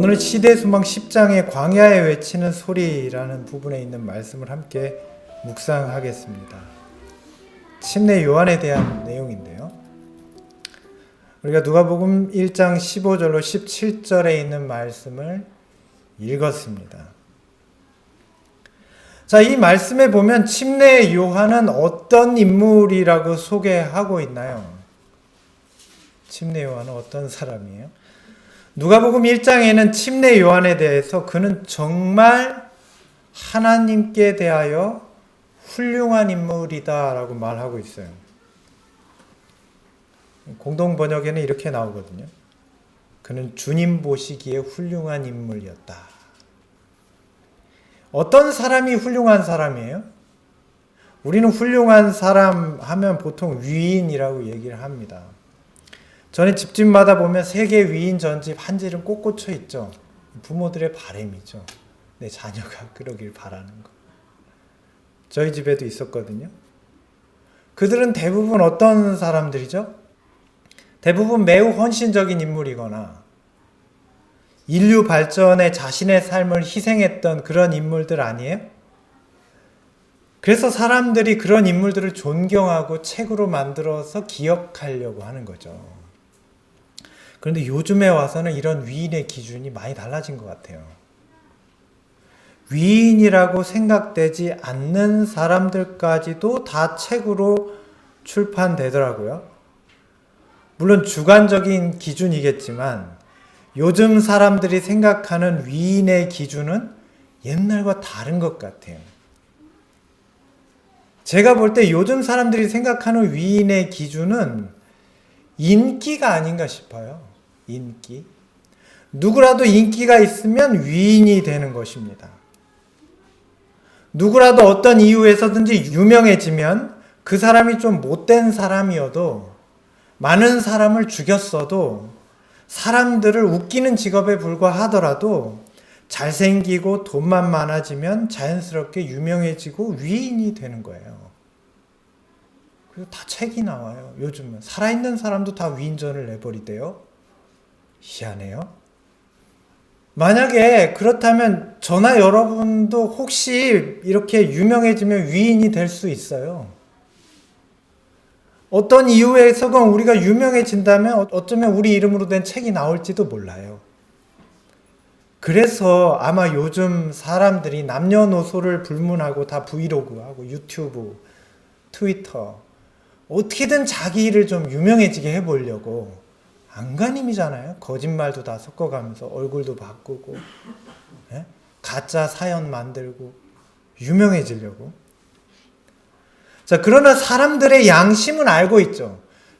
오늘 시대수망 10장의 광야에 외치는 소리라는 부분에 있는 말씀을 함께 묵상하겠습니다. 침례 요한에 대한 내용인데요. 우리가 누가복음 1장 15절로 17절에 있는 말씀을 읽었습니다. 자, 이 말씀에 보면 침례 요한은 어떤 인물이라고 소개하고 있나요? 침례 요한은 어떤 사람이에요? 누가복음 1장에는 침례 요한에 대해서 그는 정말 하나님께 대하여 훌륭한 인물이다 라고 말하고 있어요. 공동 번역에는 이렇게 나오거든요. 그는 주님 보시기에 훌륭한 인물이었다. 어떤 사람이 훌륭한 사람이에요? 우리는 훌륭한 사람 하면 보통 위인이라고 얘기를 합니다. 전에 집집마다 보면 세계 위인 전집 한 줄은 꼭 꽂혀 있죠. 부모들의 바람이죠. 내 자녀가 그러길 바라는 거. 저희 집에도 있었거든요. 그들은 대부분 어떤 사람들이죠? 대부분 매우 헌신적인 인물이거나 인류 발전에 자신의 삶을 희생했던 그런 인물들 아니에요? 그래서 사람들이 그런 인물들을 존경하고 책으로 만들어서 기억하려고 하는 거죠. 그런데 요즘에 와서는 이런 위인의 기준이 많이 달라진 것 같아요. 위인이라고 생각되지 않는 사람들까지도 다 책으로 출판되더라고요. 물론 주관적인 기준이겠지만 요즘 사람들이 생각하는 위인의 기준은 옛날과 다른 것 같아요. 제가 볼 때 요즘 사람들이 생각하는 위인의 기준은 인기가 아닌가 싶어요. 인기. 누구라도 인기가 있으면 위인이 되는 것입니다. 누구라도 어떤 이유에서든지 유명해지면 그 사람이 좀 못된 사람이어도 많은 사람을 죽였어도 사람들을 웃기는 직업에 불과하더라도 잘생기고 돈만 많아지면 자연스럽게 유명해지고 위인이 되는 거예요. 그리고 다 책이 나와요. 요즘은 살아있는 사람도 다 위인전을 내버리대요. 희한해요. 만약에 그렇다면 저나 여러분도 혹시 이렇게 유명해지면 위인이 될 수 있어요. 어떤 이유에서건 우리가 유명해진다면 어쩌면 우리 이름으로 된 책이 나올지도 몰라요. 그래서 아마 요즘 사람들이 남녀노소를 불문하고 다 브이로그하고 유튜브, 트위터 어떻게든 자기 일을 좀 유명해지게 해보려고 안간힘이잖아요. 거짓말도 다 섞어가면서 얼굴도 바꾸고 가짜 사연 만들고 유명해지려고. 자, 그러나 사람들의 양심은 알고 있죠.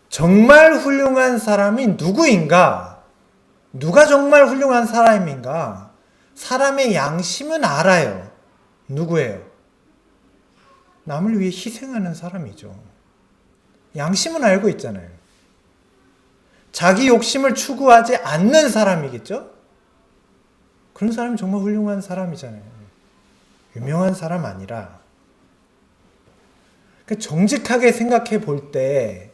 정말 훌륭한 사람이 누구인가? 누가 정말 훌륭한 사람인가? 사람의 양심은 알아요. 누구예요? 남을 위해 희생하는 사람이죠. 양심은 알고 있잖아요. 자기 욕심을 추구하지 않는 사람이겠죠? 그런 사람이 정말 훌륭한 사람이잖아요. 유명한 사람 아니라. 정직하게 생각해 볼 때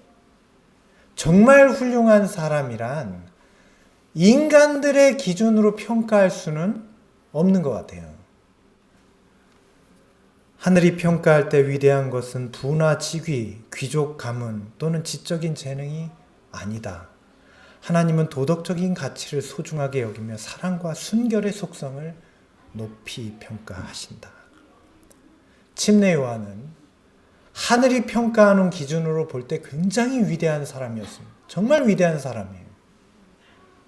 정말 훌륭한 사람이란 인간들의 기준으로 평가할 수는 없는 것 같아요. 하늘이 평가할 때 위대한 것은 부나 직위, 귀족 가문 또는 지적인 재능이 아니다. 하나님은 도덕적인 가치를 소중하게 여기며 사랑과 순결의 속성을 높이 평가하신다. 침례 요한은 하늘이 평가하는 기준으로 볼 때 굉장히 위대한 사람이었습니다. 정말 위대한 사람이에요.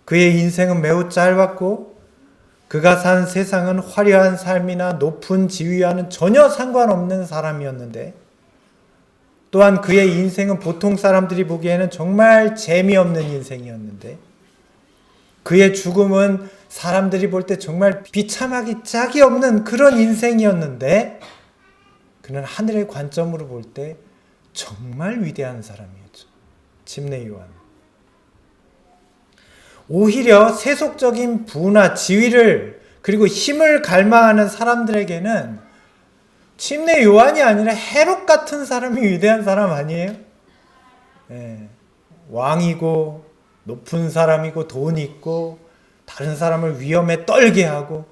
그의 인생은 매우 짧았고 그가 산 세상은 화려한 삶이나 높은 지위와는 전혀 상관없는 사람이었는데 또한 그의 인생은 보통 사람들이 보기에는 정말 재미없는 인생이었는데 그의 죽음은 사람들이 볼 때 정말 비참하기 짝이 없는 그런 인생이었는데 그는 하늘의 관점으로 볼 때 정말 위대한 사람이었죠. 침례 요한. 오히려 세속적인 부나 지위를 그리고 힘을 갈망하는 사람들에게는 침례 요한이 아니라 헤롯 같은 사람이 위대한 사람 아니에요? 네. 왕이고 높은 사람이고 돈 있고 다른 사람을 위험에 떨게 하고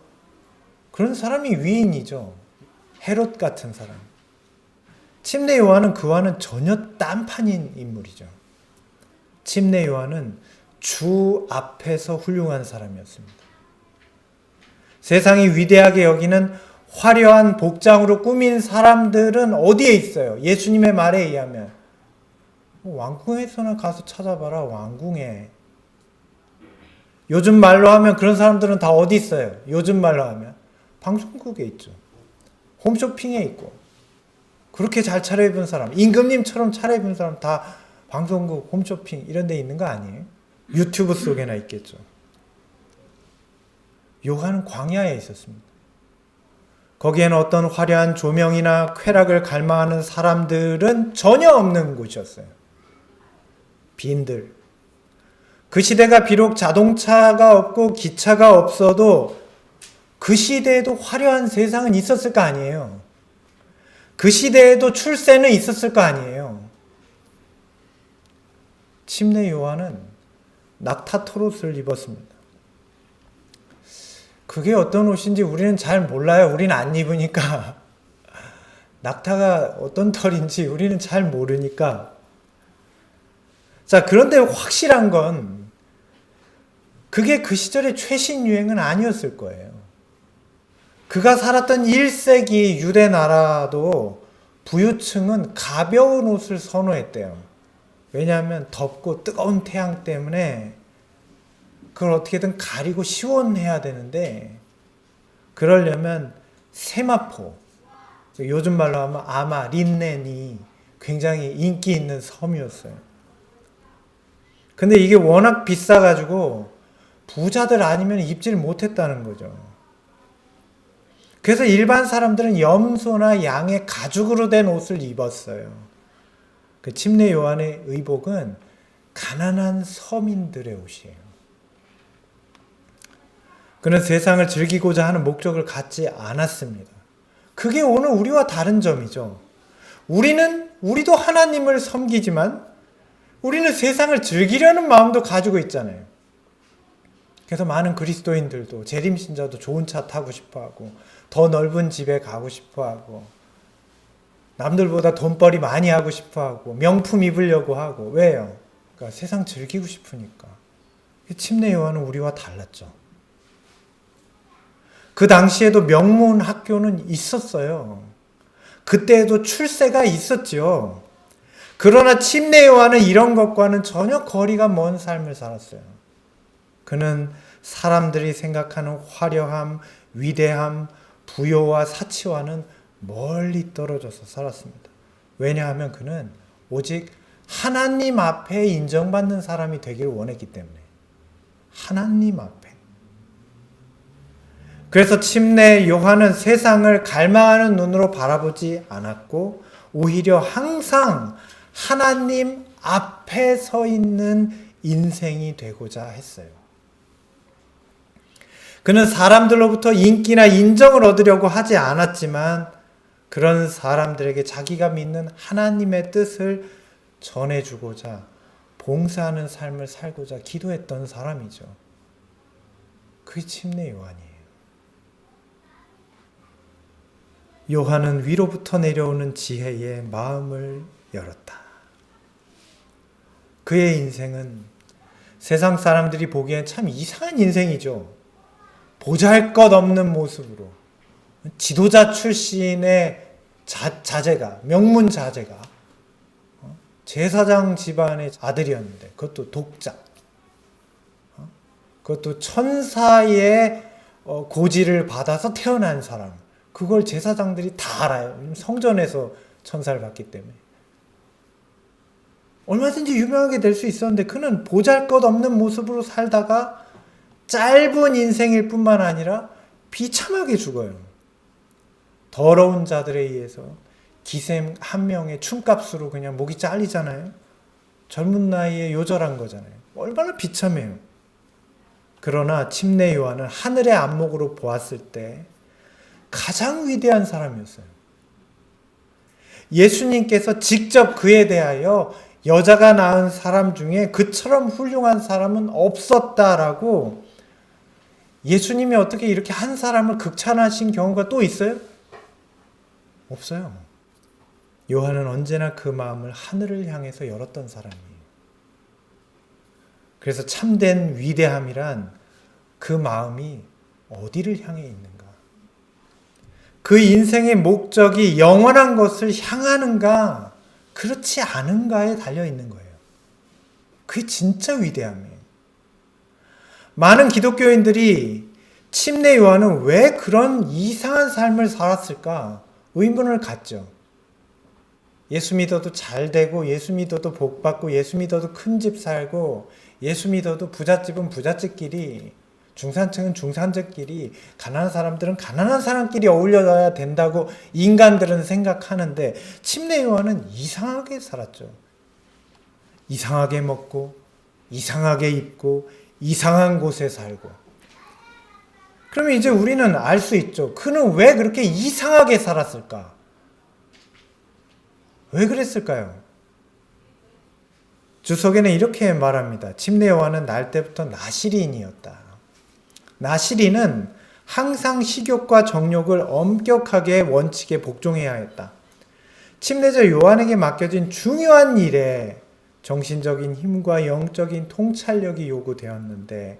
그런 사람이 위인이죠. 헤롯 같은 사람. 침례 요한은 그와는 전혀 딴판인 인물이죠. 침례 요한은 주 앞에서 훌륭한 사람이었습니다. 세상이 위대하게 여기는 화려한 복장으로 꾸민 사람들은 어디에 있어요? 예수님의 말에 의하면 왕궁에서나 가서 찾아봐라. 왕궁에. 요즘 말로 하면 그런 사람들은 다 어디 있어요? 요즘 말로 하면 방송국에 있죠. 홈쇼핑에 있고. 그렇게 잘 차려입은 사람, 임금님처럼 차려입은 사람 다 방송국, 홈쇼핑 이런 데 있는 거 아니에요? 유튜브 속에나 있겠죠. 요한은 광야에 있었습니다. 거기에는 어떤 화려한 조명이나 쾌락을 갈망하는 사람들은 전혀 없는 곳이었어요. 빈들. 그 시대가 비록 자동차가 없고 기차가 없어도 그 시대에도 화려한 세상은 있었을 거 아니에요. 그 시대에도 출세는 있었을 거 아니에요. 침례 요한은 낙타토롯을 입었습니다. 그게 어떤 옷인지 우리는 잘 몰라요. 우리는 안 입으니까. 낙타가 어떤 털인지 우리는 잘 모르니까. 자, 그런데 확실한 건 그게 그 시절의 최신 유행은 아니었을 거예요. 그가 살았던 1세기 유대 나라도 부유층은 가벼운 옷을 선호했대요. 왜냐하면 덥고 뜨거운 태양 때문에 그걸 어떻게든 가리고 시원해야 되는데 그러려면 세마포, 요즘 말로 하면 아마, 린넨이 굉장히 인기 있는 섬이었어요. 근데 이게 워낙 비싸가지고 부자들 아니면 입질 못했다는 거죠. 그래서 일반 사람들은 염소나 양의 가죽으로 된 옷을 입었어요. 그 침례 요한의 의복은 가난한 서민들의 옷이에요. 그는 세상을 즐기고자 하는 목적을 갖지 않았습니다. 그게 오늘 우리와 다른 점이죠. 우리도 하나님을 섬기지만 우리는 세상을 즐기려는 마음도 가지고 있잖아요. 그래서 많은 그리스도인들도 재림신자도 좋은 차 타고 싶어하고 더 넓은 집에 가고 싶어하고 남들보다 돈벌이 많이 하고 싶어하고 명품 입으려고 하고 왜요? 그러니까 세상 즐기고 싶으니까. 침례 요한은 우리와 달랐죠. 그 당시에도 명문 학교는 있었어요. 그때에도 출세가 있었죠. 그러나 침례 요한은 이런 것과는 전혀 거리가 먼 삶을 살았어요. 그는 사람들이 생각하는 화려함, 위대함, 부요와 사치와는 멀리 떨어져서 살았습니다. 왜냐하면 그는 오직 하나님 앞에 인정받는 사람이 되길 원했기 때문에. 하나님 앞에. 그래서 침례 요한은 세상을 갈망하는 눈으로 바라보지 않았고 오히려 항상 하나님 앞에 서 있는 인생이 되고자 했어요. 그는 사람들로부터 인기나 인정을 얻으려고 하지 않았지만 그런 사람들에게 자기가 믿는 하나님의 뜻을 전해주고자 봉사하는 삶을 살고자 기도했던 사람이죠. 그게 침례 요한이에요. 요한은 위로부터 내려오는 지혜에 마음을 열었다. 그의 인생은 세상 사람들이 보기엔 참 이상한 인생이죠. 보잘것없는 모습으로 지도자 출신의 자제가, 명문 자제가 제사장 집안의 아들이었는데 그것도 독자, 그것도 천사의 고지를 받아서 태어난 사람. 그걸 제사장들이 다 알아요. 성전에서 천사를 받기 때문에. 얼마든지 유명하게 될 수 있었는데 그는 보잘것없는 모습으로 살다가 짧은 인생일 뿐만 아니라 비참하게 죽어요. 더러운 자들에 의해서 기생 한 명의 춤값으로 그냥 목이 잘리잖아요. 젊은 나이에 요절한 거잖아요. 얼마나 비참해요. 그러나 침례 요한은 하늘의 안목으로 보았을 때 가장 위대한 사람이었어요. 예수님께서 직접 그에 대하여 여자가 낳은 사람 중에 그처럼 훌륭한 사람은 없었다라고 예수님이 어떻게 이렇게 한 사람을 극찬하신 경우가 또 있어요? 없어요. 요한은 언제나 그 마음을 하늘을 향해서 열었던 사람이에요. 그래서 참된 위대함이란 그 마음이 어디를 향해 있는가? 그 인생의 목적이 영원한 것을 향하는가, 그렇지 않은가에 달려 있는 거예요. 그게 진짜 위대함이에요. 많은 기독교인들이 침례 요한은 왜 그런 이상한 삶을 살았을까? 의문을 갖죠. 예수 믿어도 잘 되고, 예수 믿어도 복 받고, 예수 믿어도 큰 집 살고, 예수 믿어도 부잣집은 부잣집끼리, 중산층은 중산층끼리, 가난한 사람들은 가난한 사람끼리 어울려야 된다고 인간들은 생각하는데, 침례 요한은 이상하게 살았죠. 이상하게 먹고, 이상하게 입고, 이상한 곳에 살고. 그러면 이제 우리는 알 수 있죠. 그는 왜 그렇게 이상하게 살았을까? 왜 그랬을까요? 주석에는 이렇게 말합니다. 침례 요한은 날 때부터 나시린이었다. 나시린은 항상 식욕과 정욕을 엄격하게 원칙에 복종해야 했다. 침례자 요한에게 맡겨진 중요한 일에 정신적인 힘과 영적인 통찰력이 요구되었는데,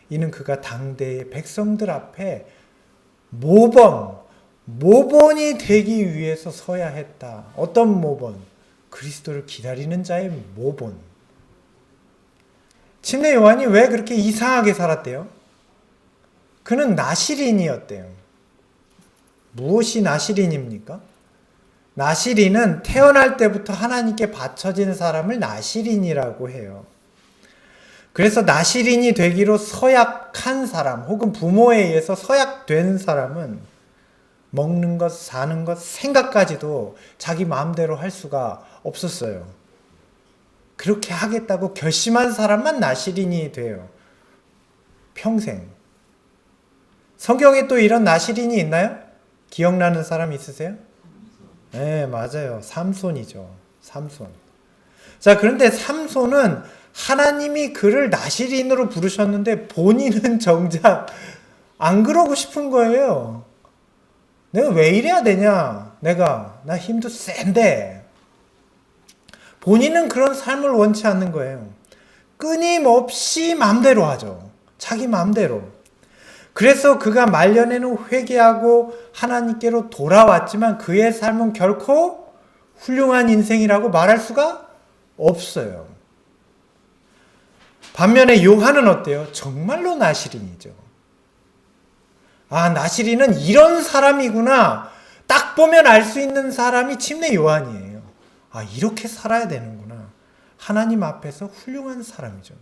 이는 그가 당대의 백성들 앞에 모본이 되기 위해서 서야 했다. 어떤 모본? 그리스도를 기다리는 자의 모본. 침례 요한이 왜 그렇게 이상하게 살았대요? 그는 나시린이었대요. 무엇이 나시린입니까? 나시린은 태어날 때부터 하나님께 바쳐진 사람을 나시린이라고 해요. 그래서 나시린이 되기로 서약한 사람, 혹은 부모에 의해서 서약된 사람은 먹는 것, 사는 것, 생각까지도 자기 마음대로 할 수가 없었어요. 그렇게 하겠다고 결심한 사람만 나시린이 돼요. 평생. 성경에 또 이런 나시린이 있나요? 기억나는 사람 있으세요? 네, 맞아요. 삼손이죠. 삼손. 자, 그런데 삼손은 하나님이 그를 나시린으로 부르셨는데 본인은 정작 안 그러고 싶은 거예요. 내가 왜 이래야 되냐? 나 힘도 센데. 본인은 그런 삶을 원치 않는 거예요. 끊임없이 마음대로 하죠. 자기 마음대로. 그래서 그가 말년에는 회개하고 하나님께로 돌아왔지만 그의 삶은 결코 훌륭한 인생이라고 말할 수가 없어요. 반면에 요한은 어때요? 정말로 나시린이죠. 아, 나시린은 이런 사람이구나. 딱 보면 알 수 있는 사람이 침례 요한이에요. 아, 이렇게 살아야 되는구나. 하나님 앞에서 훌륭한 사람이죠.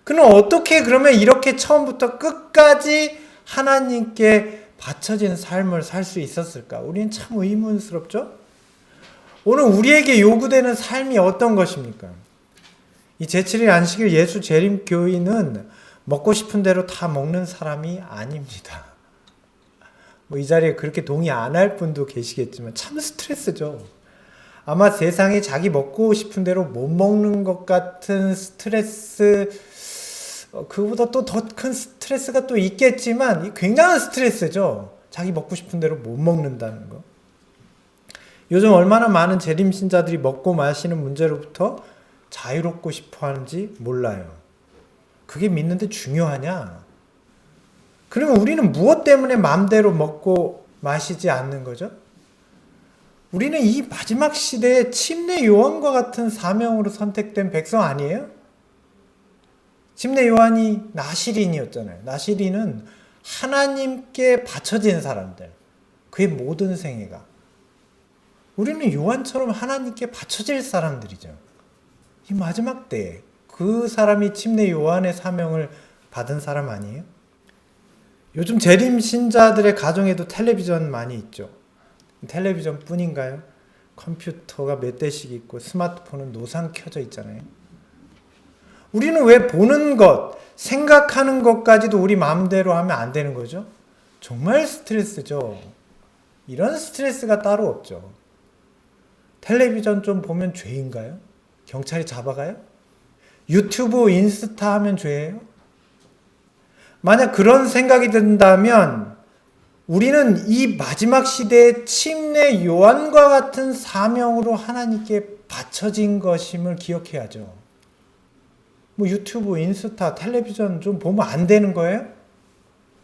그는 어떻게 그러면 이렇게 처음부터 끝까지 하나님께 바쳐진 삶을 살 수 있었을까? 우리는 참 의문스럽죠? 오늘 우리에게 요구되는 삶이 어떤 것입니까? 이 제7일 안식일 예수 재림교인은 먹고 싶은 대로 다 먹는 사람이 아닙니다. 이 자리에 그렇게 동의 안 할 분도 계시겠지만 참 스트레스죠. 아마 세상에 자기 먹고 싶은 대로 못 먹는 것 같은 스트레스, 그보다 또 더 큰 스트레스가 또 있겠지만 굉장한 스트레스죠. 자기 먹고 싶은 대로 못 먹는다는 거. 요즘 얼마나 많은 재림신자들이 먹고 마시는 문제로부터 자유롭고 싶어 하는지 몰라요. 그게 믿는데 중요하냐? 그러면 우리는 무엇 때문에 마음대로 먹고 마시지 않는 거죠? 우리는 이 마지막 시대에 침례 요한과 같은 사명으로 선택된 백성 아니에요? 침례 요한이 나시린이었잖아요. 나시린은 하나님께 바쳐진 사람들. 그의 모든 생애가. 우리는 요한처럼 하나님께 바쳐질 사람들이죠. 이 마지막 때에 그 사람이 침례 요한의 사명을 받은 사람 아니에요? 요즘 재림 신자들의 가정에도 텔레비전 많이 있죠. 텔레비전 뿐인가요? 컴퓨터가 몇 대씩 있고 스마트폰은 노상 켜져 있잖아요. 우리는 왜 보는 것, 생각하는 것까지도 우리 마음대로 하면 안 되는 거죠? 정말 스트레스죠. 이런 스트레스가 따로 없죠. 텔레비전 좀 보면 죄인가요? 경찰이 잡아가요? 유튜브, 인스타 하면 죄예요? 만약 그런 생각이 든다면 우리는 이 마지막 시대의 침례 요한과 같은 사명으로 하나님께 바쳐진 것임을 기억해야죠. 뭐 유튜브, 인스타, 텔레비전 좀 보면 안 되는 거예요?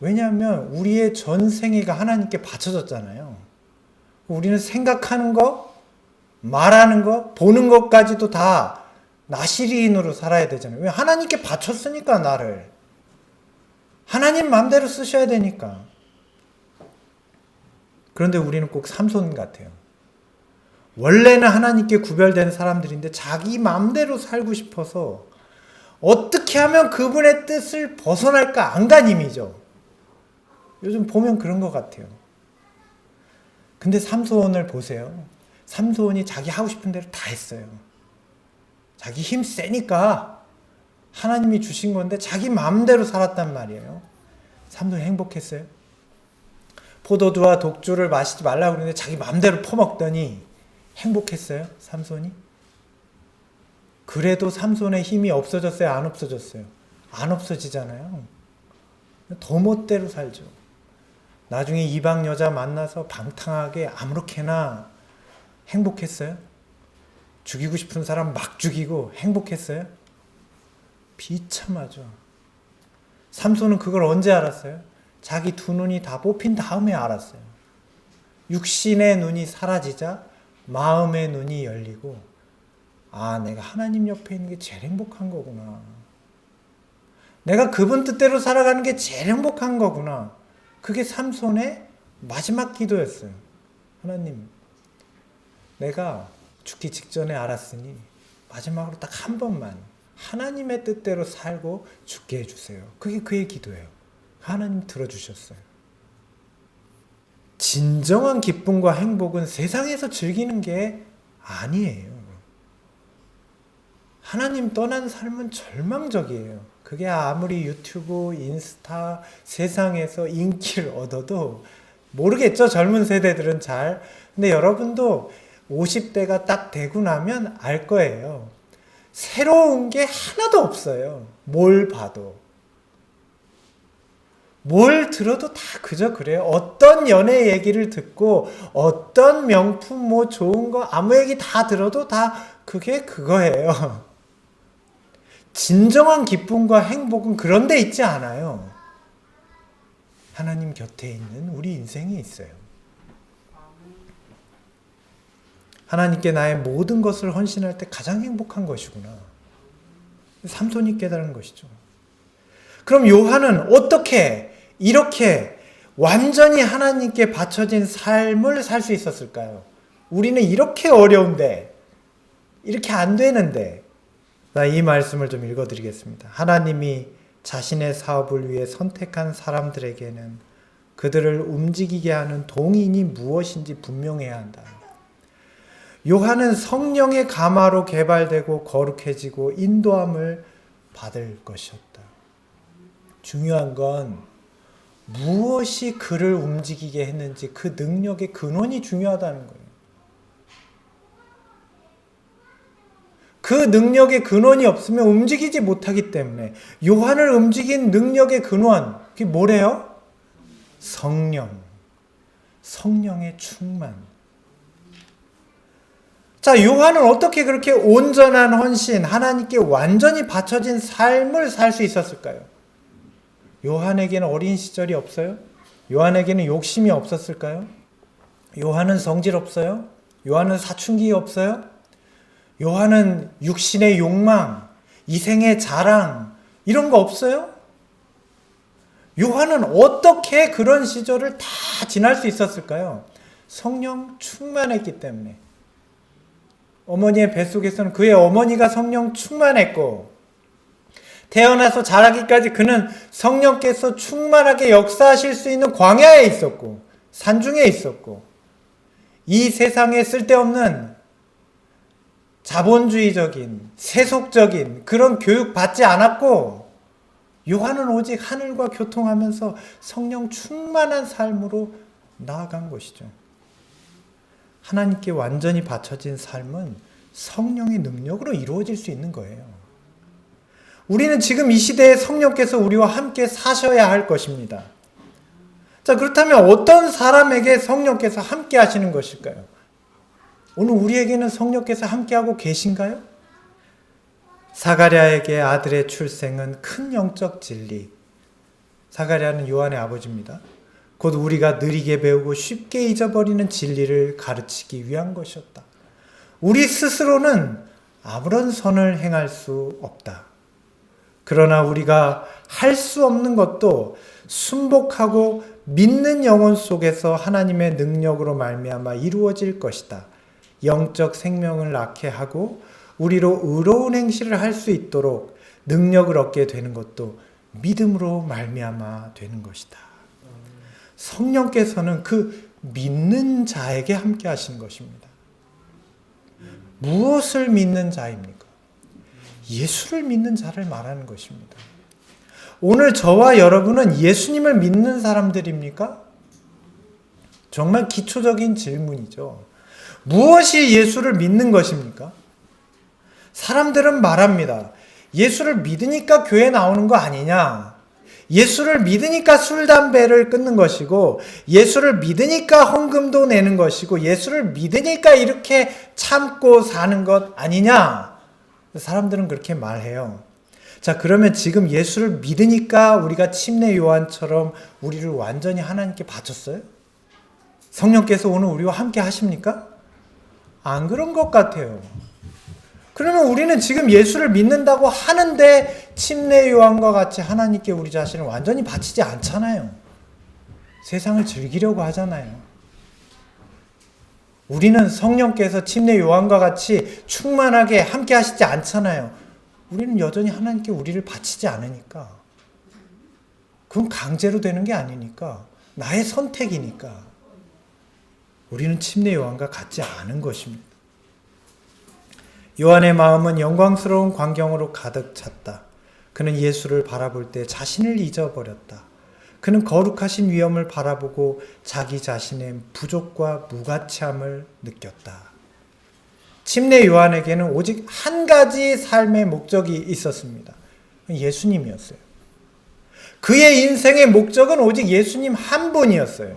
왜냐하면 우리의 전생애가 하나님께 바쳐졌잖아요. 우리는 생각하는 거, 말하는 거, 보는 것까지도 다 나시리인으로 살아야 되잖아요. 왜? 하나님께 바쳤으니까 나를. 하나님 마음대로 쓰셔야 되니까. 그런데 우리는 꼭 삼손 같아요. 원래는 하나님께 구별된 사람들인데 자기 마음대로 살고 싶어서 어떻게 하면 그분의 뜻을 벗어날까 안간힘이죠. 요즘 보면 그런 것 같아요. 근데 삼손을 보세요. 삼손이 자기 하고 싶은 대로 다 했어요. 자기 힘 세니까 하나님이 주신 건데 자기 마음대로 살았단 말이에요. 삼손이 행복했어요? 포도주와 독주를 마시지 말라고 그러는데 자기 마음대로 퍼먹더니 행복했어요? 삼손이? 그래도 삼손의 힘이 없어졌어요? 안 없어졌어요? 안 없어지잖아요. 더 멋대로 살죠. 나중에 이방 여자 만나서 방탕하게 아무렇게나 행복했어요? 죽이고 싶은 사람 막 죽이고 행복했어요? 비참하죠. 삼손은 그걸 언제 알았어요? 자기 두 눈이 다 뽑힌 다음에 알았어요. 육신의 눈이 사라지자 마음의 눈이 열리고, 아, 내가 하나님 옆에 있는 게 제일 행복한 거구나. 내가 그분 뜻대로 살아가는 게 제일 행복한 거구나. 그게 삼손의 마지막 기도였어요. 하나님, 내가 죽기 직전에 알았으니 마지막으로 딱 한 번만 하나님의 뜻대로 살고 죽게 해주세요. 그게 그의 기도예요. 하나님 들어주셨어요. 진정한 기쁨과 행복은 세상에서 즐기는 게 아니에요. 하나님 떠난 삶은 절망적이에요. 그게 아무리 유튜브, 인스타, 세상에서 인기를 얻어도 모르겠죠. 젊은 세대들은 잘. 근데 여러분도 50대가 딱 되고 나면 알 거예요. 새로운 게 하나도 없어요. 뭘 봐도. 뭘 들어도 다 그저 그래요. 어떤 연애 얘기를 듣고 어떤 명품 뭐 좋은 거 아무 얘기 다 들어도 다 그게 그거예요. 진정한 기쁨과 행복은 그런 데 있지 않아요. 하나님 곁에 있는 우리 인생이 있어요. 하나님께 나의 모든 것을 헌신할 때 가장 행복한 것이구나. 삼손이 깨달은 것이죠. 그럼 요한은 어떻게 이렇게 완전히 하나님께 바쳐진 삶을 살 수 있었을까요? 우리는 이렇게 어려운데, 이렇게 안 되는데. 이 말씀을 좀 읽어드리겠습니다. 하나님이 자신의 사업을 위해 선택한 사람들에게는 그들을 움직이게 하는 동인이 무엇인지 분명해야 한다. 요한은 성령의 감화로 개발되고 거룩해지고 인도함을 받을 것이었다. 중요한 건 무엇이 그를 움직이게 했는지 그 능력의 근원이 중요하다는 거예요. 그 능력의 근원이 없으면 움직이지 못하기 때문에 요한을 움직인 능력의 근원, 그게 뭐래요? 성령. 성령의 충만. 자, 요한은 어떻게 그렇게 온전한 헌신, 하나님께 완전히 바쳐진 삶을 살 수 있었을까요? 요한에게는 어린 시절이 없어요? 요한에게는 욕심이 없었을까요? 요한은 성질 없어요? 요한은 사춘기 없어요? 요한은 육신의 욕망, 이생의 자랑 이런 거 없어요? 요한은 어떻게 그런 시절을 다 지날 수 있었을까요? 성령 충만했기 때문에. 어머니의 뱃속에서는 그의 어머니가 성령 충만했고 태어나서 자라기까지 그는 성령께서 충만하게 역사하실 수 있는 광야에 있었고 산중에 있었고 이 세상에 쓸데없는 자본주의적인 세속적인 그런 교육 받지 않았고 요한은 오직 하늘과 교통하면서 성령 충만한 삶으로 나아간 것이죠. 하나님께 완전히 바쳐진 삶은 성령의 능력으로 이루어질 수 있는 거예요. 우리는 지금 이 시대에 성령께서 우리와 함께 사셔야 할 것입니다. 자, 그렇다면 어떤 사람에게 성령께서 함께 하시는 것일까요? 오늘 우리에게는 성령께서 함께하고 계신가요? 사가랴에게 아들의 출생은 큰 영적 진리. 사가랴는 요한의 아버지입니다. 곧 우리가 느리게 배우고 쉽게 잊어버리는 진리를 가르치기 위한 것이었다. 우리 스스로는 아무런 선을 행할 수 없다. 그러나 우리가 할 수 없는 것도 순복하고 믿는 영혼 속에서 하나님의 능력으로 말미암아 이루어질 것이다. 영적 생명을 낳게 하고 우리로 의로운 행실을 할 수 있도록 능력을 얻게 되는 것도 믿음으로 말미암아 되는 것이다. 성령께서는 그 믿는 자에게 함께 하시는 것입니다. 무엇을 믿는 자입니까? 예수를 믿는 자를 말하는 것입니다. 오늘 저와 여러분은 예수님을 믿는 사람들입니까? 정말 기초적인 질문이죠. 무엇이 예수를 믿는 것입니까? 사람들은 말합니다. 예수를 믿으니까 교회 나오는 거 아니냐? 예수를 믿으니까 술, 담배를 끊는 것이고, 예수를 믿으니까 헌금도 내는 것이고, 예수를 믿으니까 이렇게 참고 사는 것 아니냐? 사람들은 그렇게 말해요. 자, 그러면 지금 예수를 믿으니까 우리가 침례 요한처럼 우리를 완전히 하나님께 바쳤어요? 성령께서 오늘 우리와 함께 하십니까? 안 그런 것 같아요. 그러면 우리는 지금 예수를 믿는다고 하는데 침례 요한과 같이 하나님께 우리 자신을 완전히 바치지 않잖아요. 세상을 즐기려고 하잖아요. 우리는 성령께서 침례 요한과 같이 충만하게 함께 하시지 않잖아요. 우리는 여전히 하나님께 우리를 바치지 않으니까. 그건 강제로 되는 게 아니니까. 나의 선택이니까. 우리는 침례 요한과 같지 않은 것입니다. 요한의 마음은 영광스러운 광경으로 가득 찼다. 그는 예수를 바라볼 때 자신을 잊어버렸다. 그는 거룩하신 위엄을 바라보고 자기 자신의 부족과 무가치함을 느꼈다. 침례 요한에게는 오직 한 가지 삶의 목적이 있었습니다. 예수님이었어요. 그의 인생의 목적은 오직 예수님 한 분이었어요.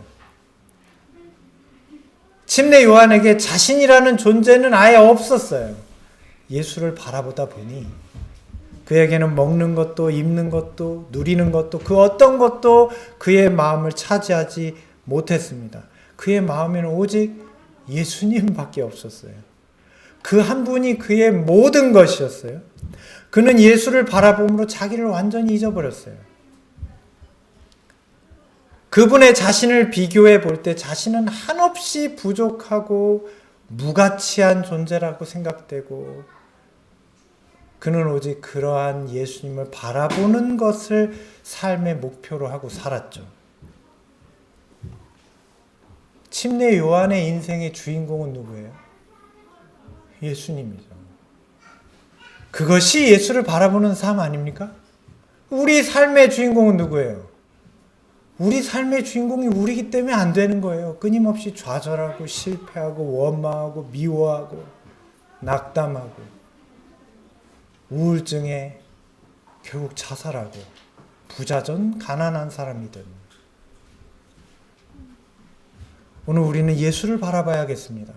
침례 요한에게 자신이라는 존재는 아예 없었어요. 예수를 바라보다 보니 그에게는 먹는 것도 입는 것도 누리는 것도 그 어떤 것도 그의 마음을 차지하지 못했습니다. 그의 마음에는 오직 예수님밖에 없었어요. 그 한 분이 그의 모든 것이었어요. 그는 예수를 바라봄으로 자기를 완전히 잊어버렸어요. 그분의 자신을 비교해 볼 때 자신은 한없이 부족하고 무가치한 존재라고 생각되고, 그는 오직 그러한 예수님을 바라보는 것을 삶의 목표로 하고 살았죠. 침례 요한의 인생의 주인공은 누구예요? 예수님이죠. 그것이 예수를 바라보는 삶 아닙니까? 우리 삶의 주인공은 누구예요? 우리 삶의 주인공이 우리이기 때문에 안 되는 거예요. 끊임없이 좌절하고 실패하고 원망하고 미워하고 낙담하고 우울증에 결국 자살하고 부자전 가난한 사람이든. 오늘 우리는 예수를 바라봐야겠습니다.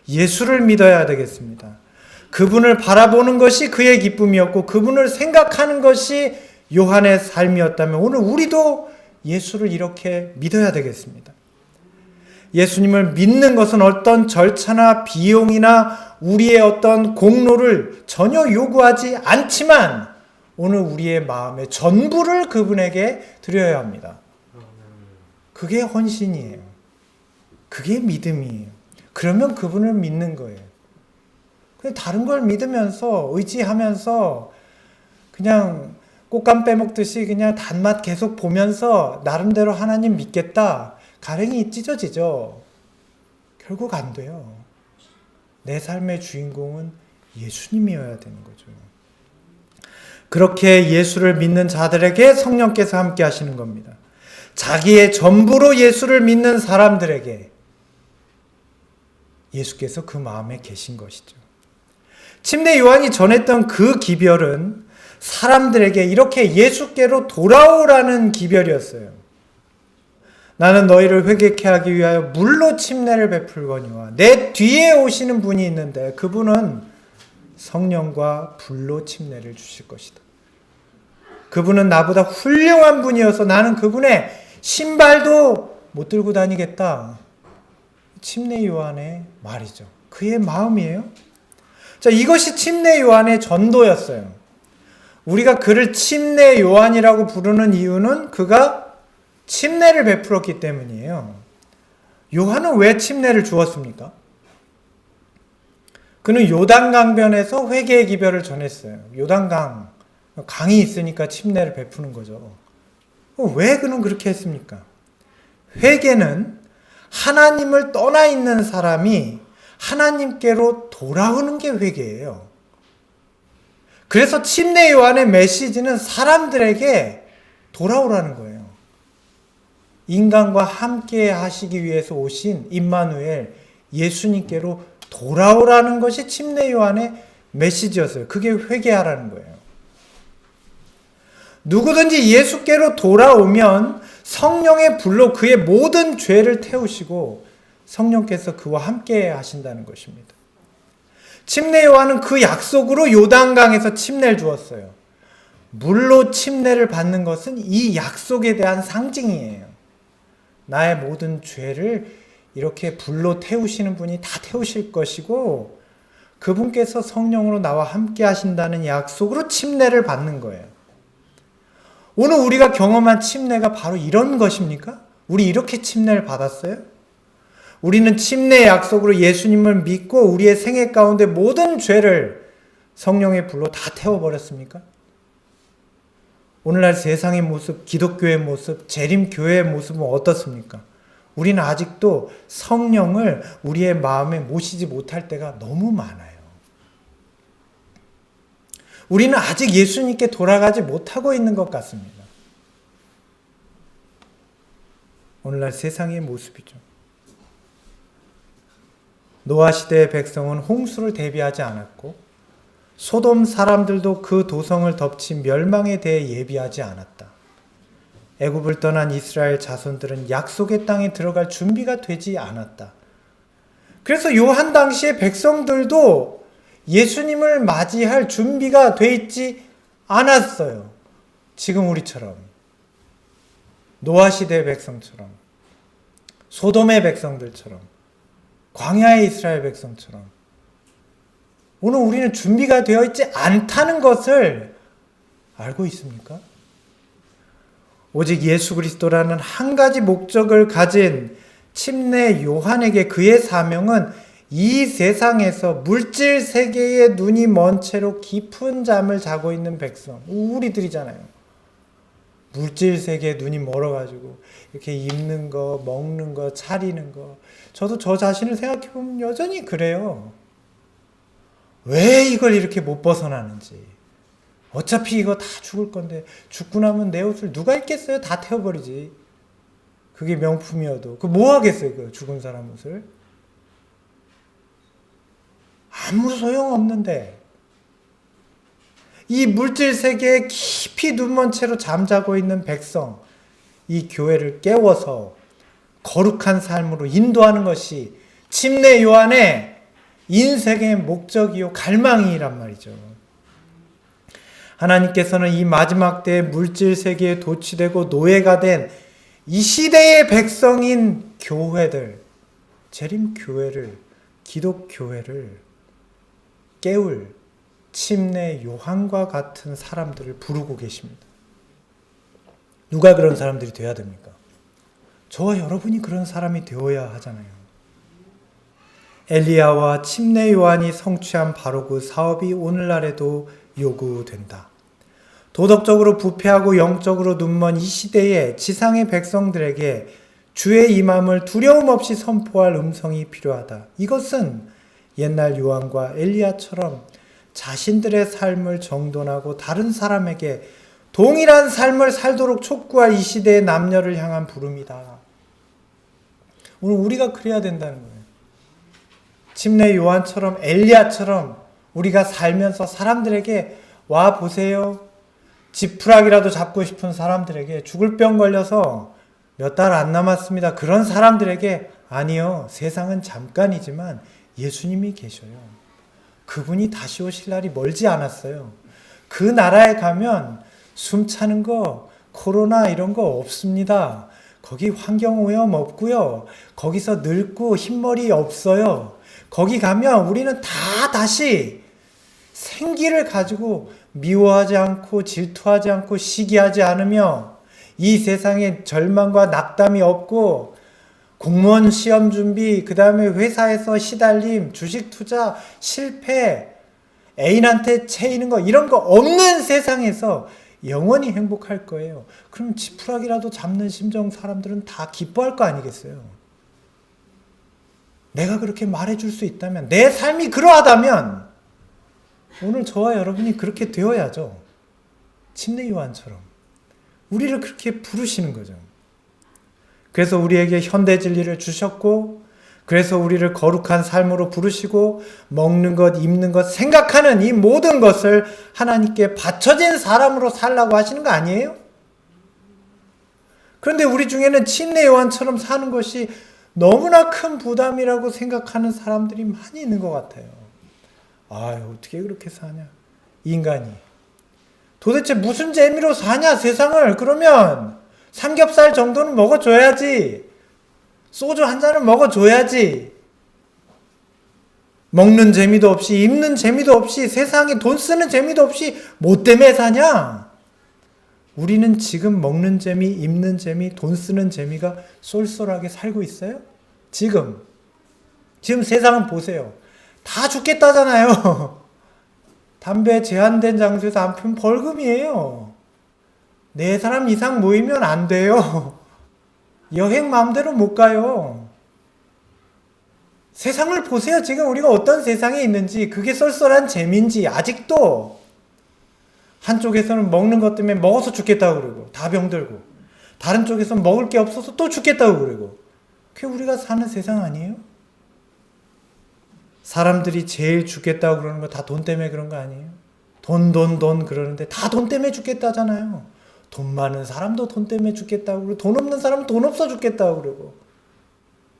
예수를 믿어야 되겠습니다. 그분을 바라보는 것이 그의 기쁨이었고 그분을 생각하는 것이 요한의 삶이었다면 오늘 우리도 예수를 이렇게 믿어야 되겠습니다. 예수님을 믿는 것은 어떤 절차나 비용이나 우리의 어떤 공로를 전혀 요구하지 않지만 오늘 우리의 마음의 전부를 그분에게 드려야 합니다. 그게 헌신이에요. 그게 믿음이에요. 그러면 그분을 믿는 거예요. 그냥 다른 걸 믿으면서 의지하면서 그냥 꽃감 빼먹듯이 그냥 단맛 계속 보면서 나름대로 하나님 믿겠다. 가랭이 찢어지죠. 결국 안 돼요. 내 삶의 주인공은 예수님이어야 되는 거죠. 그렇게 예수를 믿는 자들에게 성령께서 함께 하시는 겁니다. 자기의 전부로 예수를 믿는 사람들에게 예수께서 그 마음에 계신 것이죠. 침례 요한이 전했던 그 기별은 사람들에게 이렇게 예수께로 돌아오라는 기별이었어요. 나는 너희를 회개케 하기 위하여 물로 침례를 베풀거니와 내 뒤에 오시는 분이 있는데 그분은 성령과 불로 침례를 주실 것이다. 그분은 나보다 훌륭한 분이어서 나는 그분의 신발도 못 들고 다니겠다. 침례 요한의 말이죠. 그의 마음이에요. 자, 이것이 침례 요한의 전도였어요. 우리가 그를 침례 요한이라고 부르는 이유는 그가 침례를 베풀었기 때문이에요. 요한은 왜 침례를 주었습니까? 그는 요단강변에서 회개의 기별을 전했어요. 요단강, 강이 있으니까 침례를 베푸는 거죠. 왜 그는 그렇게 했습니까? 회개는 하나님을 떠나 있는 사람이 하나님께로 돌아오는 게 회개예요. 그래서 침례 요한의 메시지는 사람들에게 돌아오라는 거예요. 인간과 함께 하시기 위해서 오신 임마누엘 예수님께로 돌아오라는 것이 침례 요한의 메시지였어요. 그게 회개하라는 거예요. 누구든지 예수께로 돌아오면 성령의 불로 그의 모든 죄를 태우시고 성령께서 그와 함께 하신다는 것입니다. 침례 요한은 그 약속으로 요단강에서 침례를 주었어요. 물로 침례를 받는 것은 이 약속에 대한 상징이에요. 나의 모든 죄를 이렇게 불로 태우시는 분이 다 태우실 것이고 그분께서 성령으로 나와 함께 하신다는 약속으로 침례를 받는 거예요. 오늘 우리가 경험한 침례가 바로 이런 것입니까? 우리 이렇게 침례를 받았어요? 우리는 침례의 약속으로 예수님을 믿고 우리의 생애 가운데 모든 죄를 성령의 불로 다 태워버렸습니까? 오늘날 세상의 모습, 기독교의 모습, 재림교회의 모습은 어떻습니까? 우리는 아직도 성령을 우리의 마음에 모시지 못할 때가 너무 많아요. 우리는 아직 예수님께 돌아가지 못하고 있는 것 같습니다. 오늘날 세상의 모습이죠. 노아 시대의 백성은 홍수를 대비하지 않았고 소돔 사람들도 그 도성을 덮친 멸망에 대해 예비하지 않았다. 애굽을 떠난 이스라엘 자손들은 약속의 땅에 들어갈 준비가 되지 않았다. 그래서 요한 당시의 백성들도 예수님을 맞이할 준비가 돼 있지 않았어요. 지금 우리처럼. 노아 시대의 백성처럼. 소돔의 백성들처럼. 광야의 이스라엘 백성처럼. 오늘 우리는 준비가 되어 있지 않다는 것을 알고 있습니까? 오직 예수 그리스도라는 한 가지 목적을 가진 침례 요한에게 그의 사명은 이 세상에서 물질 세계의 눈이 먼 채로 깊은 잠을 자고 있는 백성, 우리들이잖아요. 물질 세계에 눈이 멀어가지고 이렇게 입는 거, 먹는 거, 차리는 거. 저도 저 자신을 생각해보면 여전히 그래요. 왜 이걸 이렇게 못 벗어나는지. 어차피 이거 다 죽을 건데 죽고 나면 내 옷을 누가 입겠어요? 다 태워버리지. 그게 명품이어도. 그 뭐 하겠어요? 그 죽은 사람 옷을. 아무 소용없는데. 이 물질 세계에 깊이 눈먼 채로 잠자고 있는 백성, 이 교회를 깨워서 거룩한 삶으로 인도하는 것이 침례 요한의 인생의 목적이요 갈망이란 말이죠. 하나님께서는 이 마지막 때에 물질 세계에 도취되고 노예가 된 이 시대의 백성인 교회들, 재림교회를, 기독교회를 깨울 침례 요한과 같은 사람들을 부르고 계십니다. 누가 그런 사람들이 되어야 됩니까? 저와 여러분이 그런 사람이 되어야 하잖아요. 엘리야와 침례 요한이 성취한 바로 그 사업이 오늘날에도 요구된다. 도덕적으로 부패하고 영적으로 눈먼 이 시대의 지상의 백성들에게 주의 임함을 두려움 없이 선포할 음성이 필요하다. 이것은 옛날 요한과 엘리야처럼 자신들의 삶을 정돈하고 다른 사람에게 동일한 삶을 살도록 촉구할 이 시대의 남녀를 향한 부름이다. 오늘 우리가 그래야 된다는 거예요. 침례 요한처럼 엘리야처럼 우리가 살면서 사람들에게 와 보세요. 지푸라기라도 잡고 싶은 사람들에게, 죽을 병 걸려서 몇 달 안 남았습니다, 그런 사람들에게 아니요, 세상은 잠깐이지만 예수님이 계셔요. 그분이 다시 오실 날이 멀지 않았어요. 그 나라에 가면 숨차는 거, 코로나 이런 거 없습니다. 거기 환경오염 없고요. 거기서 늙고 흰머리 없어요. 거기 가면 우리는 다 다시 생기를 가지고 미워하지 않고 질투하지 않고 시기하지 않으며 이 세상에 절망과 낙담이 없고 공무원 시험 준비, 그 다음에 회사에서 시달림, 주식 투자, 실패, 애인한테 채이는 거 이런 거 없는 세상에서 영원히 행복할 거예요. 그럼 지푸라기라도 잡는 심정 사람들은 다 기뻐할 거 아니겠어요? 내가 그렇게 말해줄 수 있다면, 내 삶이 그러하다면 오늘 저와 여러분이 그렇게 되어야죠. 침례 요한처럼 우리를 그렇게 부르시는 거죠. 그래서 우리에게 현대 진리를 주셨고, 그래서 우리를 거룩한 삶으로 부르시고, 먹는 것, 입는 것, 생각하는 이 모든 것을 하나님께 바쳐진 사람으로 살라고 하시는 거 아니에요? 그런데 우리 중에는 침례 요한처럼 사는 것이 너무나 큰 부담이라고 생각하는 사람들이 많이 있는 것 같아요. 어떻게 그렇게 사냐? 인간이. 도대체 무슨 재미로 사냐, 세상을? 그러면 삼겹살 정도는 먹어줘야지. 소주 한 잔은 먹어줘야지. 먹는 재미도 없이, 입는 재미도 없이, 세상에 돈 쓰는 재미도 없이 뭐 때문에 사냐? 우리는 지금 먹는 재미, 입는 재미, 돈 쓰는 재미가 쏠쏠하게 살고 있어요? 지금 세상은 보세요. 다 죽겠다잖아요. 담배 제한된 장소에서 안 피우면 벌금이에요. 4사람 이상 모이면 안 돼요. 여행 마음대로 못 가요. 세상을 보세요. 지금 우리가 어떤 세상에 있는지, 그게 쏠쏠한 재미인지. 아직도 한쪽에서는 먹는 것 때문에 먹어서 죽겠다고 그러고 다 병들고, 다른 쪽에서는 먹을 게 없어서 또 죽겠다고 그러고, 그게 우리가 사는 세상 아니에요? 사람들이 제일 죽겠다고 그러는 거 다 돈 때문에 그런 거 아니에요? 돈 그러는데 다 돈 때문에 죽겠다잖아요. 돈 많은 사람도 돈 때문에 죽겠다고 그러고, 돈 없는 사람은 돈 없어 죽겠다고 그러고.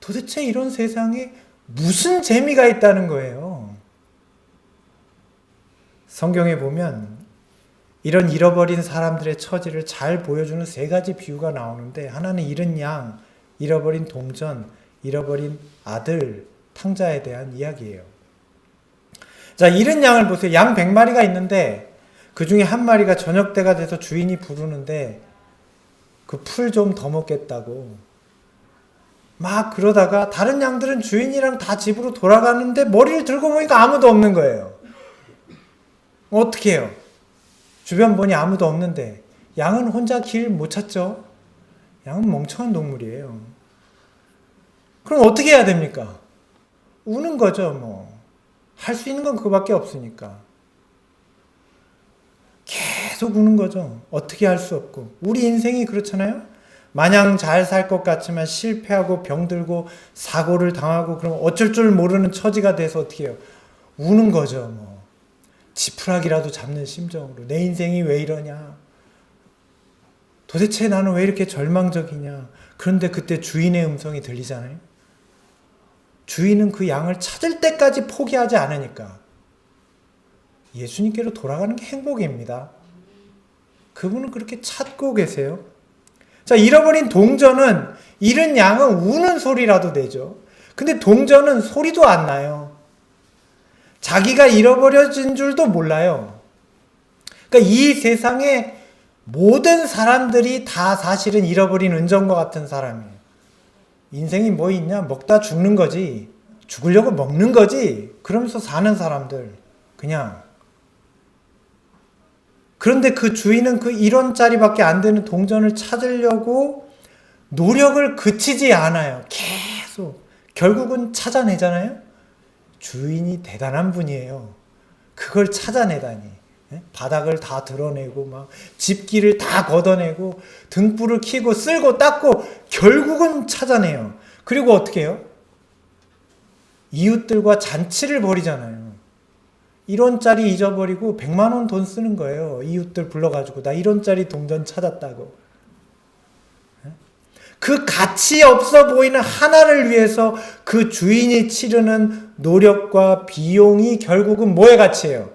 도대체 이런 세상에 무슨 재미가 있다는 거예요? 성경에 보면 이런 잃어버린 사람들의 처지를 잘 보여주는 3가지 비유가 나오는데, 하나는 잃은 양, 잃어버린 동전, 잃어버린 아들, 탕자에 대한 이야기예요. 자, 잃은 양을 보세요. 양 100마리가 있는데 그 중에 한 마리가 저녁 때가 돼서 주인이 부르는데 그 풀 좀 더 먹겠다고 막 그러다가, 다른 양들은 주인이랑 다 집으로 돌아가는데 머리를 들고 보니까 아무도 없는 거예요. 어떻게 해요? 주변 보니 아무도 없는데 양은 혼자 길 못 찾죠? 양은 멍청한 동물이에요. 그럼 어떻게 해야 됩니까? 우는 거죠. 할 수 있는 건 그거밖에 없으니까. 계속 우는 거죠. 어떻게 할 수 없고. 우리 인생이 그렇잖아요. 마냥 잘 살 것 같지만 실패하고 병들고 사고를 당하고, 그러면 어쩔 줄 모르는 처지가 돼서 어떻게 해요? 우는 거죠. 지푸라기라도 잡는 심정으로. 내 인생이 왜 이러냐? 도대체 나는 왜 이렇게 절망적이냐? 그런데 그때 주인의 음성이 들리잖아요. 주인은 그 양을 찾을 때까지 포기하지 않으니까. 예수님께로 돌아가는 게 행복입니다. 그분은 그렇게 찾고 계세요. 자, 잃어버린 동전은, 잃은 양은 우는 소리라도 내죠. 근데 동전은 소리도 안 나요. 자기가 잃어버려진 줄도 몰라요. 그러니까 이 세상에 모든 사람들이 다 사실은 잃어버린 은정과 같은 사람이에요. 인생이 뭐 있냐? 먹다 죽는 거지. 죽으려고 먹는 거지. 그러면서 사는 사람들. 그냥. 그런데 그 주인은 그 1원짜리밖에 안 되는 동전을 찾으려고 노력을 그치지 않아요. 계속. 결국은 찾아내잖아요. 주인이 대단한 분이에요. 그걸 찾아내다니. 바닥을 다 드러내고 막 집기를 다 걷어내고 등불을 켜고 쓸고 닦고 결국은 찾아내요. 그리고 어떻게 해요? 이웃들과 잔치를 벌이잖아요. 1원짜리 잊어버리고 100만 원 돈 쓰는 거예요. 이웃들 불러가지고 나 1원짜리 동전 찾았다고. 그 가치 없어 보이는 하나를 위해서 그 주인이 치르는 노력과 비용이 결국은 뭐의 가치예요?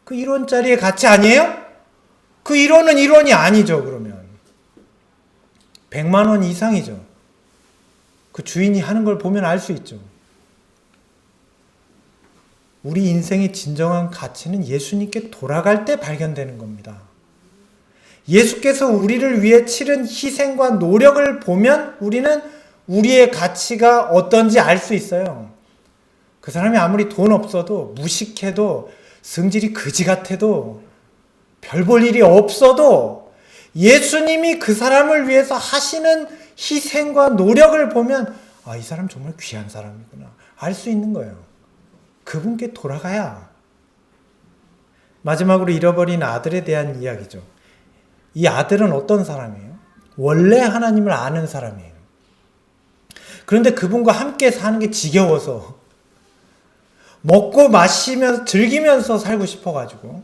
그 1원짜리의 가치 아니에요? 그 1원은 1원이 아니죠, 그러면. 100만 원 이상이죠. 그 주인이 하는 걸 보면 알 수 있죠. 우리 인생의 진정한 가치는 예수님께 돌아갈 때 발견되는 겁니다. 예수께서 우리를 위해 치른 희생과 노력을 보면 우리는 우리의 가치가 어떤지 알 수 있어요. 그 사람이 아무리 돈 없어도, 무식해도, 성질이 그지 같아도, 별 볼 일이 없어도 예수님이 그 사람을 위해서 하시는 희생과 노력을 보면 이 사람 정말 귀한 사람이구나 알 수 있는 거예요. 그분께 돌아가야. 마지막으로 잃어버린 아들에 대한 이야기죠. 이 아들은 어떤 사람이에요? 원래 하나님을 아는 사람이에요. 그런데 그분과 함께 사는 게 지겨워서 먹고 마시면서 즐기면서 살고 싶어가지고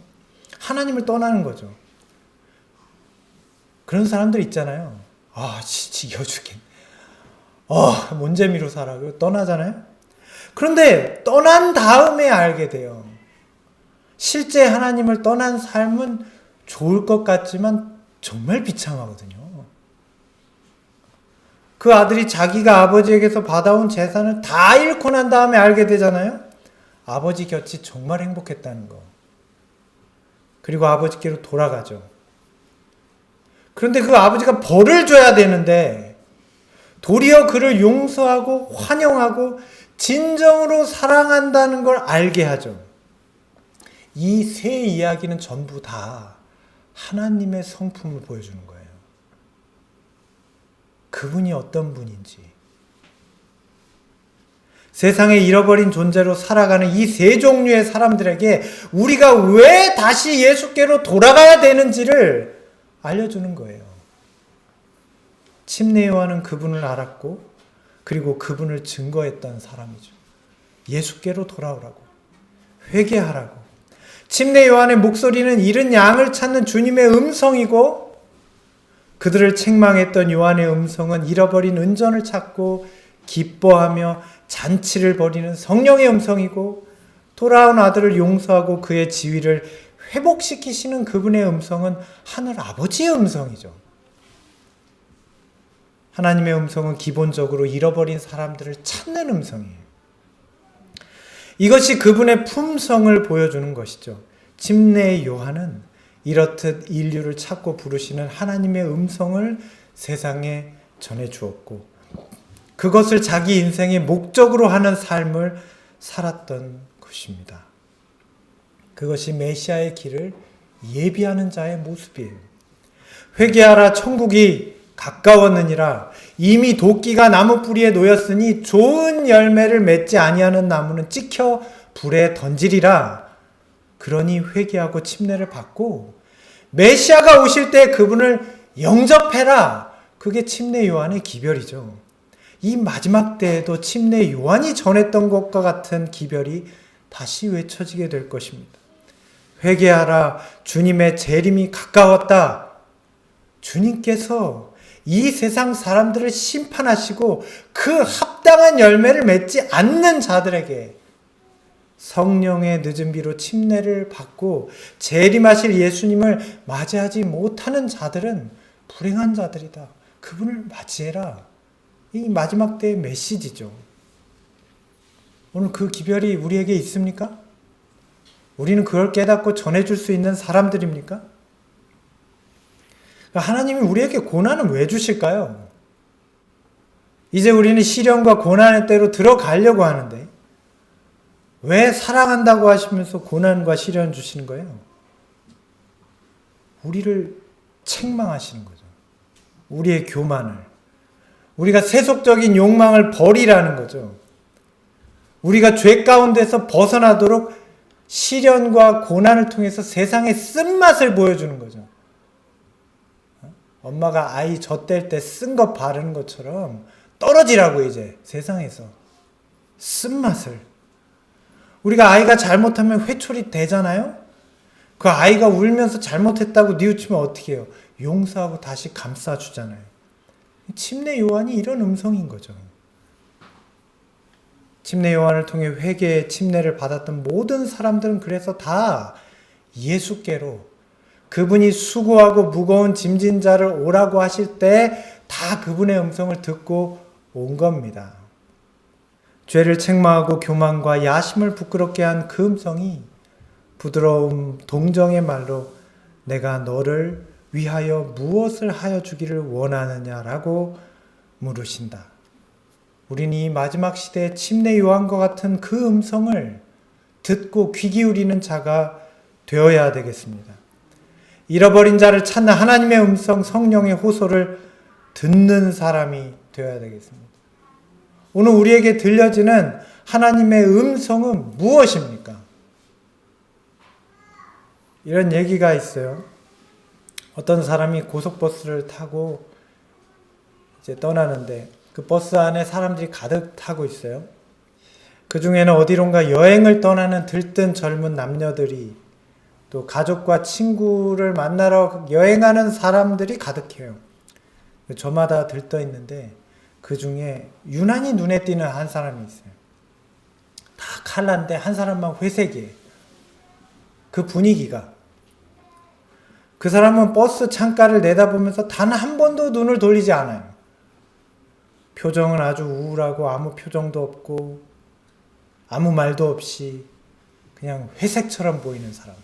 하나님을 떠나는 거죠. 그런 사람들 있잖아요. 지겨워 죽겠네. 뭔 재미로 살아. 떠나잖아요. 그런데 떠난 다음에 알게 돼요. 실제 하나님을 떠난 삶은 좋을 것 같지만 정말 비참하거든요. 그 아들이 자기가 아버지에게서 받아온 재산을 다 잃고 난 다음에 알게 되잖아요. 아버지 곁이 정말 행복했다는 거. 그리고 아버지께로 돌아가죠. 그런데 그 아버지가 벌을 줘야 되는데 도리어 그를 용서하고 환영하고 진정으로 사랑한다는 걸 알게 하죠. 이 세 이야기는 전부 다 하나님의 성품을 보여주는 거예요. 그분이 어떤 분인지. 세상에 잃어버린 존재로 살아가는 이 세 종류의 사람들에게 우리가 왜 다시 예수께로 돌아가야 되는지를 알려주는 거예요. 침례 요한은 그분을 알았고 그리고 그분을 증거했던 사람이죠. 예수께로 돌아오라고, 회개하라고. 침례 요한의 목소리는 잃은 양을 찾는 주님의 음성이고 그들을 책망했던 요한의 음성은 잃어버린 은전을 찾고 기뻐하며 잔치를 벌이는 성령의 음성이고 돌아온 아들을 용서하고 그의 지위를 회복시키시는 그분의 음성은 하늘 아버지의 음성이죠. 하나님의 음성은 기본적으로 잃어버린 사람들을 찾는 음성이에요. 이것이 그분의 품성을 보여주는 것이죠. 침례 요한은 이렇듯 인류를 찾고 부르시는 하나님의 음성을 세상에 전해주었고 그것을 자기 인생의 목적으로 하는 삶을 살았던 것입니다. 그것이 메시아의 길을 예비하는 자의 모습이에요. 회개하라 천국이 가까웠느니라. 이미 도끼가 나무 뿌리에 놓였으니 좋은 열매를 맺지 아니하는 나무는 찍혀 불에 던지리라. 그러니 회개하고 침례를 받고 메시아가 오실 때 그분을 영접해라. 그게 침례 요한의 기별이죠. 이 마지막 때에도 침례 요한이 전했던 것과 같은 기별이 다시 외쳐지게 될 것입니다. 회개하라. 주님의 재림이 가까웠다. 주님께서 이 세상 사람들을 심판하시고 그 합당한 열매를 맺지 않는 자들에게 성령의 늦은 비로 침례를 받고 재림하실 예수님을 맞이하지 못하는 자들은 불행한 자들이다. 그분을 맞이해라. 이 마지막 때의 메시지죠. 오늘 그 기별이 우리에게 있습니까? 우리는 그걸 깨닫고 전해줄 수 있는 사람들입니까? 하나님이 우리에게 고난을 왜 주실까요? 이제 우리는 시련과 고난의 때로 들어가려고 하는데 왜 사랑한다고 하시면서 고난과 시련 주시는 거예요? 우리를 책망하시는 거죠. 우리의 교만을. 우리가 세속적인 욕망을 버리라는 거죠. 우리가 죄 가운데서 벗어나도록 시련과 고난을 통해서 세상의 쓴맛을 보여주는 거죠. 엄마가 아이 젖댈 때 쓴 거 바르는 것처럼 떨어지라고 이제 세상에서 쓴맛을. 우리가 아이가 잘못하면 회초리 대잖아요? 그 아이가 울면서 잘못했다고 뉘우치면 어떻게 해요? 용서하고 다시 감싸주잖아요. 침례 요한이 이런 음성인 거죠. 침례 요한을 통해 회개의 침례를 받았던 모든 사람들은 그래서 다 예수께로, 그분이 수고하고 무거운 짐진 자를 오라고 하실 때 다 그분의 음성을 듣고 온 겁니다. 죄를 책망하고 교만과 야심을 부끄럽게 한 그 음성이 부드러움 동정의 말로 내가 너를 위하여 무엇을 하여 주기를 원하느냐라고 물으신다. 우리는 이 마지막 시대의 침례 요한과 같은 그 음성을 듣고 귀 기울이는 자가 되어야 되겠습니다. 잃어버린 자를 찾는 하나님의 음성, 성령의 호소를 듣는 사람이 되어야 되겠습니다. 오늘 우리에게 들려지는 하나님의 음성은 무엇입니까? 이런 얘기가 있어요. 어떤 사람이 고속버스를 타고 이제 떠나는데 그 버스 안에 사람들이 가득 타고 있어요. 그 중에는 어디론가 여행을 떠나는 들뜬 젊은 남녀들이, 또 가족과 친구를 만나러 여행하는 사람들이 가득해요. 저마다 들떠 있는데 그 중에 유난히 눈에 띄는 한 사람이 있어요. 다 칼라인데 한 사람만 회색이에요. 그 분위기가. 그 사람은 버스 창가를 내다보면서 단 한 번도 눈을 돌리지 않아요. 표정은 아주 우울하고 아무 표정도 없고 아무 말도 없이 그냥 회색처럼 보이는 사람.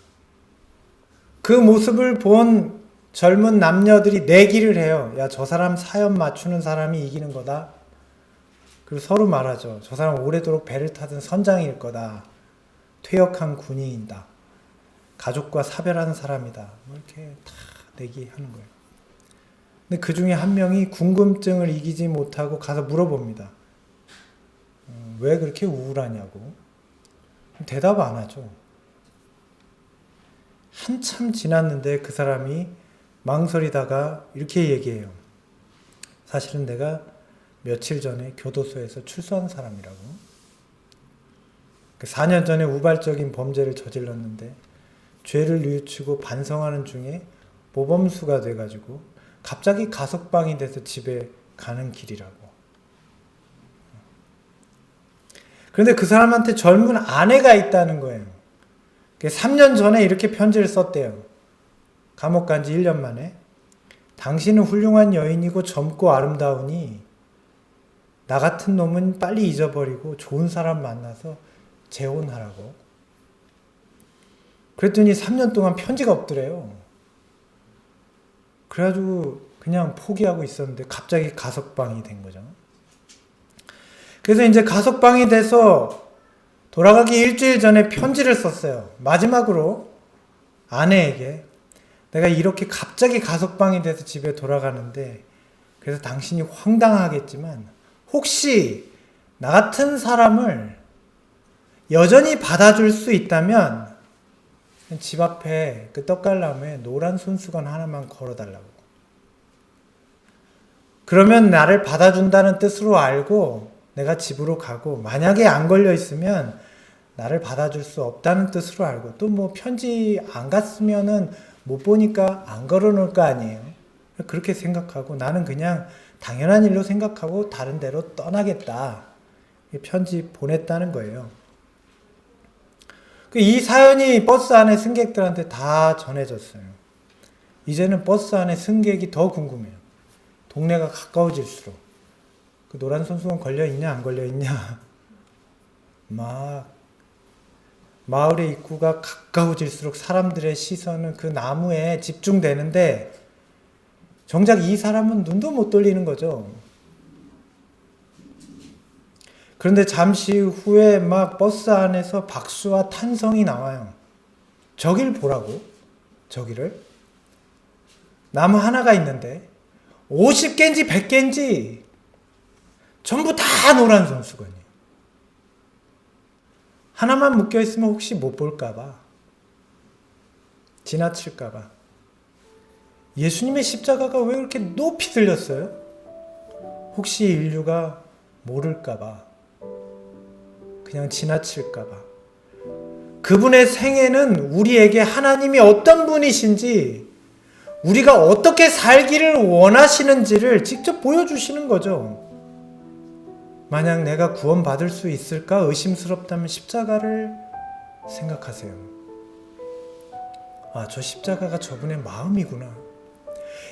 그 모습을 본 젊은 남녀들이 내기를 해요. 야, 저 사람 사연 맞추는 사람이 이기는 거다. 그리고 서로 말하죠. 저 사람 오래도록 배를 타던 선장일 거다. 퇴역한 군인이다. 가족과 사별하는 사람이다. 이렇게 다 내기하는 거예요. 근데 그 중에 한 명이 궁금증을 이기지 못하고 가서 물어봅니다. 왜 그렇게 우울하냐고. 대답 안 하죠. 한참 지났는데 그 사람이 망설이다가 이렇게 얘기해요. 사실은 내가 며칠 전에 교도소에서 출소한 사람이라고. 4년 전에 우발적인 범죄를 저질렀는데 죄를 뉘우치고 반성하는 중에 모범수가 돼가지고 갑자기 가석방이 돼서 집에 가는 길이라고. 그런데 그 사람한테 젊은 아내가 있다는 거예요. 3년 전에 이렇게 편지를 썼대요. 감옥 간 지 1년 만에. 당신은 훌륭한 여인이고 젊고 아름다우니 나 같은 놈은 빨리 잊어버리고 좋은 사람 만나서 재혼하라고. 그랬더니 3년 동안 편지가 없더래요. 그래가지고 그냥 포기하고 있었는데 갑자기 가석방이 된 거죠. 그래서 이제 가석방이 돼서 돌아가기 일주일 전에 편지를 썼어요. 마지막으로 아내에게 내가 이렇게 갑자기 가석방이 돼서 집에 돌아가는데 그래서 당신이 황당하겠지만 혹시 나 같은 사람을 여전히 받아줄 수 있다면 집 앞에 그 떡갈나무에 노란 손수건 하나만 걸어달라고. 그러면 나를 받아준다는 뜻으로 알고 내가 집으로 가고, 만약에 안 걸려 있으면 나를 받아줄 수 없다는 뜻으로 알고, 또 뭐 편지 안 갔으면은 못 보니까 안 걸어놓을 거 아니에요. 그렇게 생각하고 나는 그냥 당연한 일로 생각하고 다른 데로 떠나겠다. 편지 보냈다는 거예요. 이 사연이 버스 안에 승객들한테 다 전해졌어요. 이제는 버스 안에 승객이 더 궁금해요. 동네가 가까워질수록 그 노란 손수건 걸려있냐 안 걸려있냐. 막 마을의 입구가 가까워질수록 사람들의 시선은 그 나무에 집중되는데 정작 이 사람은 눈도 못 돌리는 거죠. 그런데 잠시 후에 막 버스 안에서 박수와 탄성이 나와요. 저길 보라고. 저기를. 나무 하나가 있는데 50개인지 100개인지 전부 다 노란 손수건이에요. 하나만 묶여있으면 혹시 못 볼까봐, 지나칠까봐. 예수님의 십자가가 왜 그렇게 높이 들렸어요? 혹시 인류가 모를까봐, 그냥 지나칠까봐. 그분의 생애는 우리에게 하나님이 어떤 분이신지, 우리가 어떻게 살기를 원하시는지를 직접 보여주시는 거죠. 만약 내가 구원받을 수 있을까 의심스럽다면 십자가를 생각하세요. 아, 저 십자가가 저분의 마음이구나.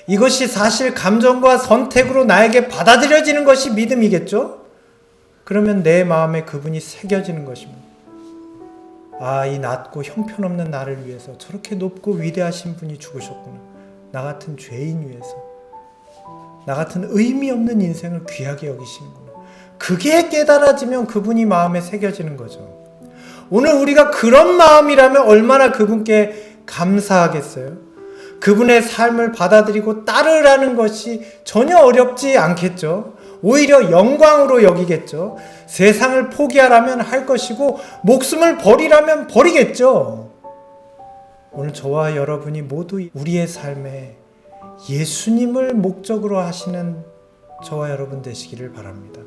이것이 사실 감정과 선택으로 나에게 받아들여지는 것이 믿음이겠죠? 그러면 내 마음에 그분이 새겨지는 것입니다. 아, 이 낮고 형편없는 나를 위해서 저렇게 높고 위대하신 분이 죽으셨구나. 나 같은 죄인 위해서. 나 같은 의미 없는 인생을 귀하게 여기시는구나. 그게 깨달아지면 그분이 마음에 새겨지는 거죠. 오늘 우리가 그런 마음이라면 얼마나 그분께 감사하겠어요? 그분의 삶을 받아들이고 따르라는 것이 전혀 어렵지 않겠죠. 오히려 영광으로 여기겠죠. 세상을 포기하라면 할 것이고 목숨을 버리라면 버리겠죠. 오늘 저와 여러분이 모두 우리의 삶에 예수님을 목적으로 하시는 저와 여러분 되시기를 바랍니다.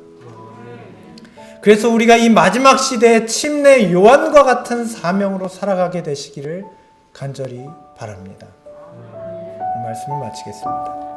그래서 우리가 이 마지막 시대의 침례 요한과 같은 사명으로 살아가게 되시기를 간절히 바랍니다. 이 말씀을 마치겠습니다.